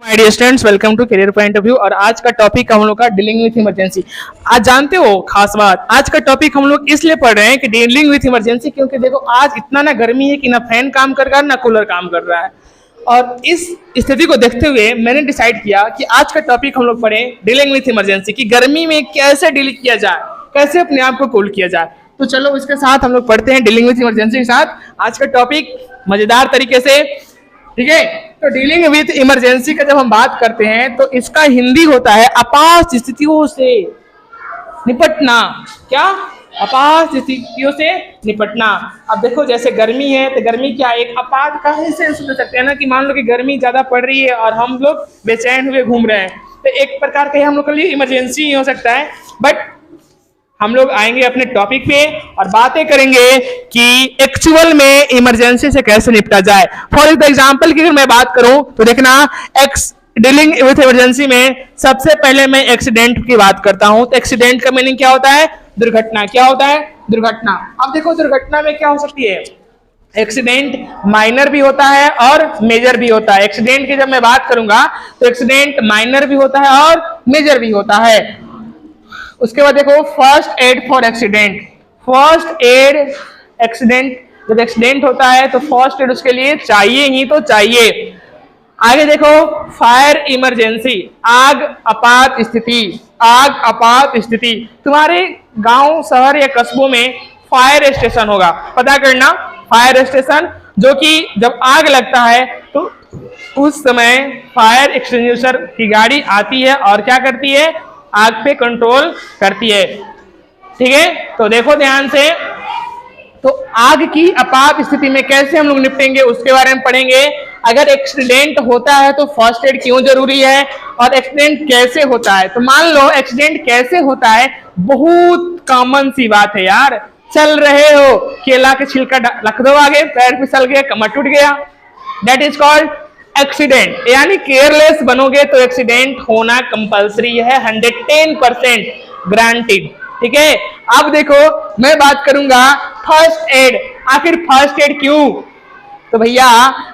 My dear students, welcome to career point of view. और आज का टॉपिक हम लोग का डीलिंग विथ इमरजेंसी। आज जानते हो खास बात, आज का टॉपिक हम लोग इसलिए पढ़ रहे हैं कि डीलिंग विथ इमरजेंसी, क्योंकि देखो आज इतना ना गर्मी है कि ना फैन काम कर रहा है ना कूलर काम कर रहा है। और इस स्थिति को देखते हुए मैंने डिसाइड किया कि आज का टॉपिक हम लोग पढ़ें डीलिंग विथ इमरजेंसी, कि गर्मी में कैसे डील किया जाए, कैसे अपने आप को कूल किया जाए। तो चलो इसके साथ हम लोग पढ़ते हैं डीलिंग विथ इमरजेंसी के साथ आज का टॉपिक मजेदार तरीके से। ठीक है, तो डीलिंग विथ इमरजेंसी का जब हम बात करते हैं तो इसका हिंदी होता है आपात स्थितियों से निपटना। क्या? आपात स्थितियों से निपटना। अब देखो जैसे गर्मी है तो गर्मी क्या एक आपात का ही सेंस ले सकते हैं ना, कि मान लो कि गर्मी ज्यादा पड़ रही है और हम लोग बेचैन हुए घूम रहे हैं, तो एक प्रकार का हम लोग के लिए इमरजेंसी ही हो सकता है। बट हम लोग आएंगे अपने टॉपिक पे और बातें करेंगे कि एक्चुअल में इमरजेंसी से कैसे निपटा जाए। फॉर एग्जाम्पल की अगर मैं बात करूं तो देखना, डीलिंग विथ इमरजेंसी में सबसे पहले मैं एक्सीडेंट की बात करता हूं। तो एक्सीडेंट का मीनिंग क्या होता है? दुर्घटना। क्या होता है? दुर्घटना। अब देखो दुर्घटना में क्या हो सकती है, एक्सीडेंट माइनर भी होता है और मेजर भी होता है। एक्सीडेंट की जब मैं बात करूंगा तो एक्सीडेंट माइनर भी होता है और मेजर भी होता है। उसके बाद देखो first aid for accident. First aid accident, जब एक्सीडेंट होता है तो फर्स्ट एड उसके लिए चाहिए ही तो चाहिए। आगे देखो फायर इमरजेंसी, आग आपात स्थिति। आग आपात स्थिति, तुम्हारे गांव शहर या कस्बों में फायर स्टेशन होगा, पता करना। फायर स्टेशन जो कि जब आग लगता है तो उस समय फायर एक्सटिंग्विशर की गाड़ी आती है और क्या करती है, आग पे कंट्रोल करती है। ठीक है, तो देखो ध्यान से, तो आग की आपात स्थिति में कैसे हम लोग निपटेंगे उसके बारे में पढ़ेंगे। अगर एक्सीडेंट होता है तो फर्स्ट एड क्यों जरूरी है और एक्सीडेंट कैसे होता है। तो मान लो एक्सीडेंट कैसे होता है, बहुत कॉमन सी बात है यार। चल रहे हो, केला के छिलका रख दो आगे, पैर फिसल गया, कमर टूट गया, दैट इज कॉल्ड एक्सीडेंट। यानी केयरलेस बनोगे तो एक्सीडेंट होना कंपलसरी है, 110% ग्रांटेड। ठीक है, अब देखो मैं बात करूंगा फर्स्ट एड। आखिर फर्स्ट एड क्यों? तो भैया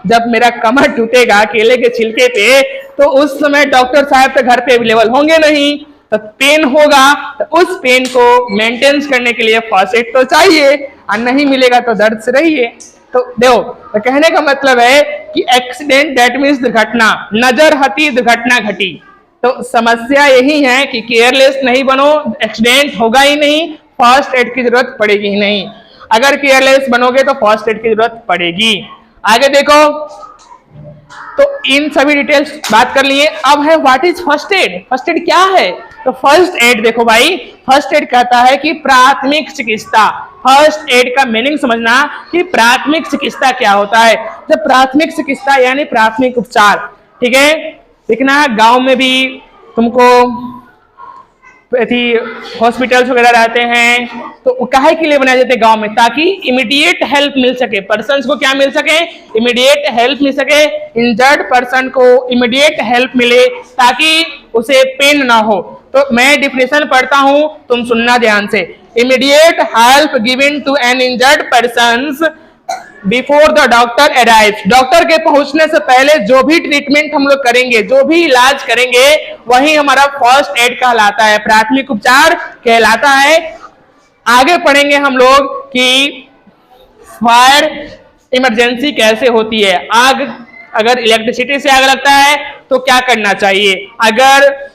जब मेरा कमर टूटेगा केले के छिलके पे तो उस समय डॉक्टर साहब तो घर पे अवेलेबल होंगे नहीं, तो पेन होगा, तो उस पेन को मेंटेन करने के लिए फर्स्ट एड तो चाहिए, और नहीं मिलेगा तो दर्द से रहिए। तो देखो, तो कहने का मतलब है कि एक्सीडेंट दैट मीन्स दुर्घटना, नजर हटी दुर्घटना घटी। तो समस्या यही है कि केयरलेस नहीं बनो, एक्सीडेंट होगा ही नहीं, फर्स्ट एड की जरूरत पड़ेगी ही नहीं। अगर केयरलेस बनोगे तो फर्स्ट एड की जरूरत पड़ेगी। आगे देखो, तो इन सभी डिटेल्स बात कर लिए। अब है what is first aid. First aid क्या है? तो फर्स्ट एड देखो भाई, फर्स्ट एड कहता है कि प्राथमिक चिकित्सा। फर्स्ट एड का मीनिंग समझना कि प्राथमिक चिकित्सा क्या होता है। जब प्राथमिक चिकित्सा यानी प्राथमिक उपचार। ठीक है, देखना गांव में भी तुमको हॉस्पिटल्स वगैरह रहते हैं, तो काहे के लिए बनाए जाते हैं गांव में, ताकि इमीडिएट हेल्प मिल सके। पर्सन को क्या मिल सके? इमीडिएट हेल्प मिल सके। इंजर्ड पर्सन को इमीडिएट हेल्प मिले ताकि उसे पेन ना हो। तो मैं डिफिनेशन पढ़ता हूं, तुम सुनना ध्यान से। Immediate help given to an injured person before the doctor arrives. Doctor के पहुंचने से पहले जो भी ट्रीटमेंट हम लोग करेंगे, जो भी इलाज करेंगे, वही हमारा फर्स्ट एड कहलाता है, प्राथमिक उपचार कहलाता है। आगे पढ़ेंगे हम लोग कि फायर इमरजेंसी कैसे होती है। आग, अगर इलेक्ट्रिसिटी से आग लगता है तो क्या करना चाहिए, अगर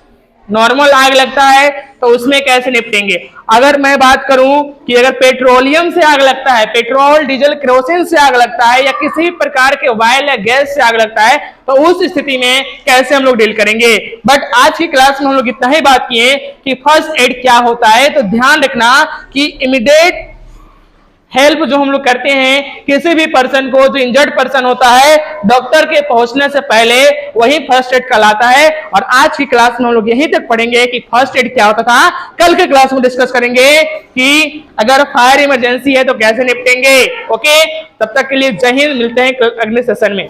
नॉर्मल आग लगता है तो उसमें कैसे निपटेंगे। अगर मैं बात करूं कि अगर पेट्रोलियम से आग लगता है, पेट्रोल डीजल केरोसिन से आग लगता है, या किसी प्रकार के ऑयल या गैस से आग लगता है, तो उस स्थिति में कैसे हम लोग डील करेंगे। बट आज की क्लास में हम लोग इतना ही बात किए कि फर्स्ट एड क्या होता है। तो ध्यान रखना कि इमीडिएट हेल्प जो हम लोग करते हैं किसी भी पर्सन को, जो इंजर्ड पर्सन होता है, डॉक्टर के पहुंचने से पहले, वही फर्स्ट एड कहलाता है। और आज की क्लास में हम लोग यहीं तक पढ़ेंगे कि फर्स्ट एड क्या होता था। कल के क्लास में डिस्कस करेंगे कि अगर फायर इमरजेंसी है तो कैसे निपटेंगे। ओके, तब तक के लिए जय हिंद, मिलते हैं अगले सेशन में।